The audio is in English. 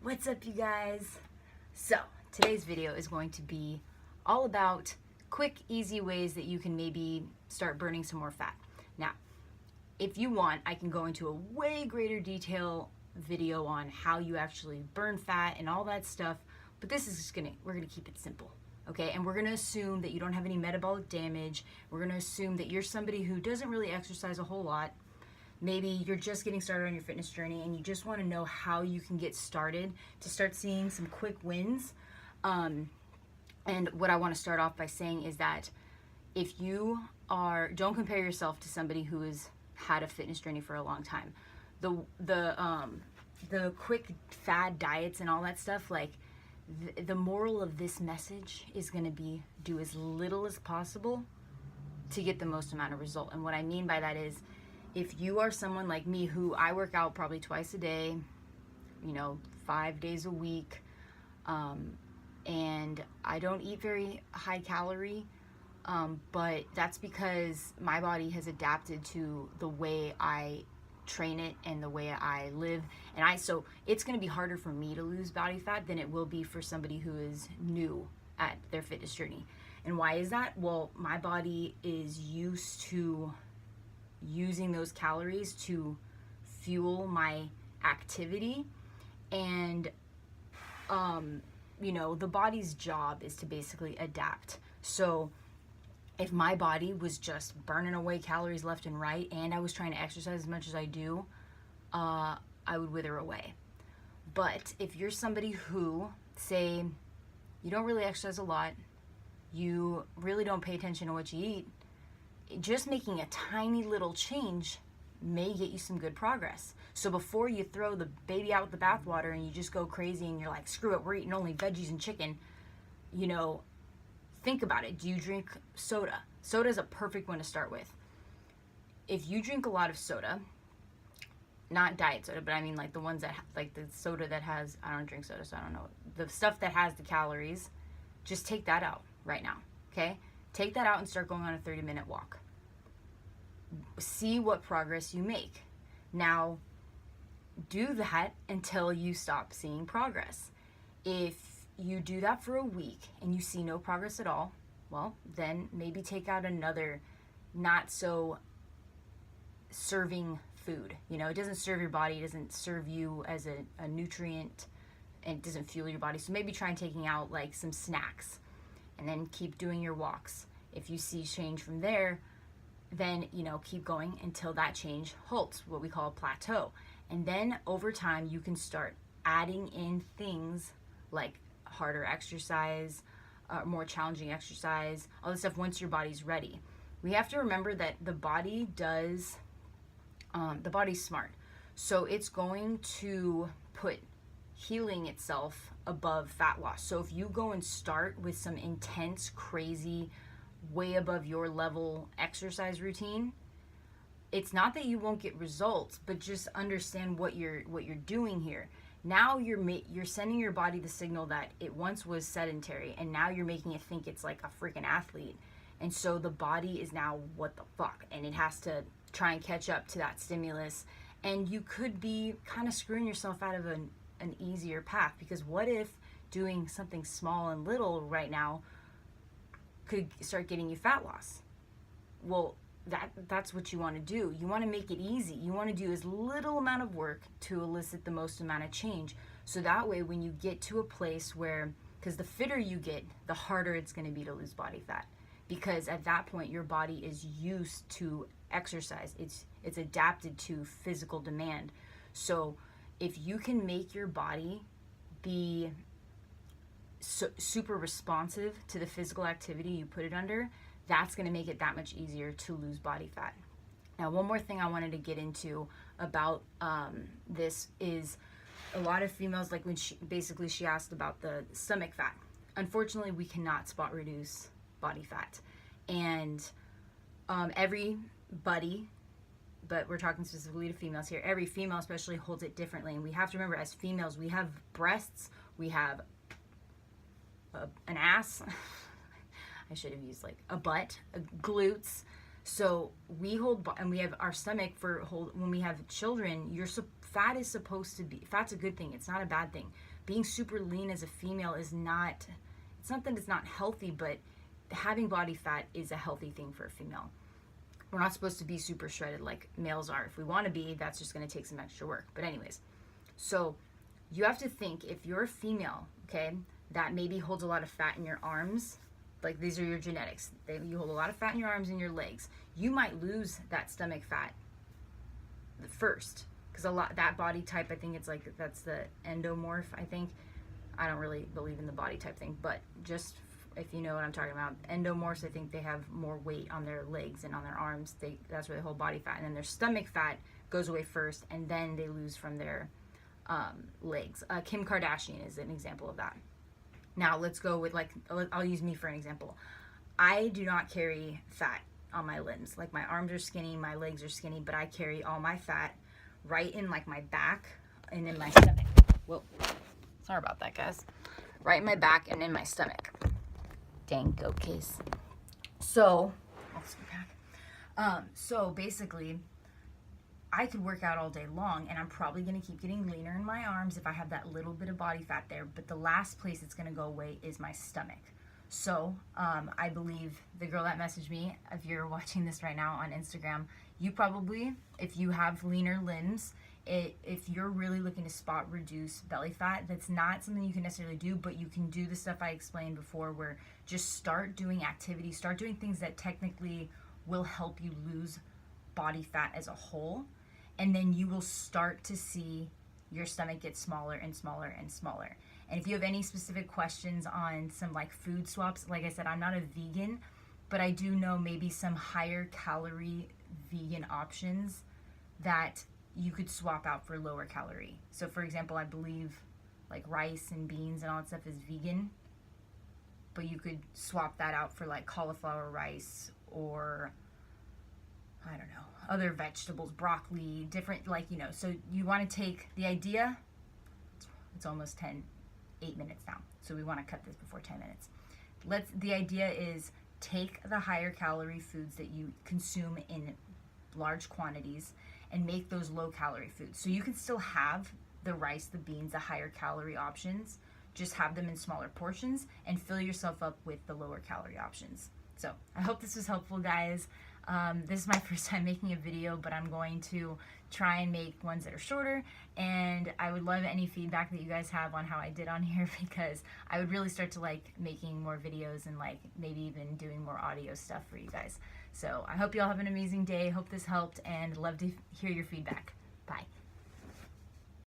What's up, you guys? So today's video is going to be all about quick, easy ways that you can maybe start burning some more fat. Now, if you want, I can go into a way greater detail video on how you actually burn fat and all that stuff, but this is just we're gonna keep it simple. Okay, and we're gonna assume that you don't have any metabolic damage. We're gonna assume that you're somebody who doesn't really exercise a whole lot. Maybe you're just getting started on your fitness journey and you just want to know how you can get started to start seeing some quick wins. And what I want to start off by saying is that if you don't compare yourself to somebody who has had a fitness journey for a long time. The quick fad diets and all that stuff, like the moral of this message is going to be do as little as possible to get the most amount of result. And what I mean by that is, if you are someone like me who I work out probably twice a day, 5 days a week, and I don't eat very high calorie, but that's because my body has adapted to the way I train it and the way I live. So it's going to be harder for me to lose body fat than it will be for somebody who is new at their fitness journey. And why is that? Well, my body is used to using those calories to fuel my activity, and the body's job is to basically adapt. So if my body was just burning away calories left and right and I was trying to exercise as much as I do, I would wither away. But if you're somebody who, say, you don't really exercise a lot, you really don't pay attention to what you eat, just making a tiny little change may get you some good progress. So before you throw the baby out with the bathwater and you just go crazy and you're like, screw it, we're eating only veggies and chicken, think about it. Do you drink soda? Soda is a perfect one to start with. If you drink a lot of soda, not diet soda, but I mean like the ones that, like the soda that has, I don't drink soda, so I don't know, the stuff that has the calories, just take that out right now, okay? Take that out and start going on a 30-minute walk. See what progress you make. Now, do that until you stop seeing progress. If you do that for a week and you see no progress at all, well, then maybe take out another not so serving food. It doesn't serve your body, it doesn't serve you as a nutrient, and it doesn't fuel your body. So maybe try taking out like some snacks, and then keep doing your walks. If you see change from there, then keep going until that change halts, what we call a plateau. And then over time you can start adding in things like harder exercise, more challenging exercise, all this stuff once your body's ready. We have to remember that the body's smart, so it's going to put healing itself above fat loss. So if you go and start with some intense, crazy, way above your level exercise routine, it's not that you won't get results, but just understand what you're doing here. Now you're sending your body the signal that it once was sedentary, and now you're making it think it's like a freaking athlete. And so the body is now, what the fuck, and it has to try and catch up to that stimulus, and you could be kind of screwing yourself out of an easier path, because what if doing something small and little right now could start getting you fat loss? Well, that's what you want to do. You want to make it easy. You want to do as little amount of work to elicit the most amount of change. So that way, when you get to a place where, because the fitter you get, the harder it's going to be to lose body fat, because at that point your body is used to exercise. It's adapted to physical demand. So if you can make your body be super responsive to the physical activity you put it under, that's going to make it that much easier to lose body fat. Now, one more thing I wanted to get into about this is a lot of females, like when she asked about the stomach fat. Unfortunately, we cannot spot reduce body fat, and everybody, but we're talking specifically to females here, every female especially holds it differently. And we have to remember, as females, we have breasts, we have an ass, I should have used like a butt, glutes. So we hold, and we have our stomach when we have children, Fat's a good thing. It's not a bad thing. Being super lean as a female it's not that it's not healthy, but having body fat is a healthy thing for a female. We're not supposed to be super shredded like males are. If we want to be, that's just going to take some extra work. But anyways, so you have to think, if you're a female, okay, that maybe holds a lot of fat in your arms, like these are your genetics, you hold a lot of fat in your arms and your legs, you might lose that stomach fat first, because a lot, that body type, I think it's like, that's the endomorph, I think. I don't really believe in the body type thing, but just if you know what I'm talking about, endomorphs, I think they have more weight on their legs and on their arms. That's where they hold body fat, and then their stomach fat goes away first, and then they lose from their legs. Kim Kardashian is an example of that. Now let's go with, like, I'll use me for an example. I do not carry fat on my limbs. Like, my arms are skinny, my legs are skinny, but I carry all my fat right in, like, my back and in my stomach. Whoa, sorry about that, guys. Right in my back and in my stomach. Dang goat case. So, so basically, I could work out all day long, and I'm probably going to keep getting leaner in my arms if I have that little bit of body fat there, but the last place it's going to go away is my stomach. So I believe the girl that messaged me, if you're watching this right now on Instagram, you probably, if you have leaner limbs, if you're really looking to spot reduce belly fat, that's not something you can necessarily do, but you can do the stuff I explained before, where just start doing activity, start doing things that technically will help you lose body fat as a whole, and then you will start to see your stomach get smaller and smaller and smaller. And if you have any specific questions on some like food swaps, like I said, I'm not a vegan, but I do know maybe some higher calorie vegan options that you could swap out for lower calorie. So for example, I believe like rice and beans and all that stuff is vegan, but you could swap that out for like cauliflower rice, or I don't know, other vegetables, broccoli, different, like, you know. So you want to take the idea, it's almost 8 minutes now, so we want to cut this before 10 minutes. The idea is take the higher calorie foods that you consume in large quantities and make those low calorie foods. So you can still have the rice, the beans, the higher calorie options, just have them in smaller portions and fill yourself up with the lower calorie options. So I hope this was helpful, guys. This is my first time making a video, but I'm going to try and make ones that are shorter, and I would love any feedback that you guys have on how I did on here, because I would really start to like making more videos and like maybe even doing more audio stuff for you guys. So I hope you all have an amazing day. Hope this helped, and love to hear your feedback. Bye.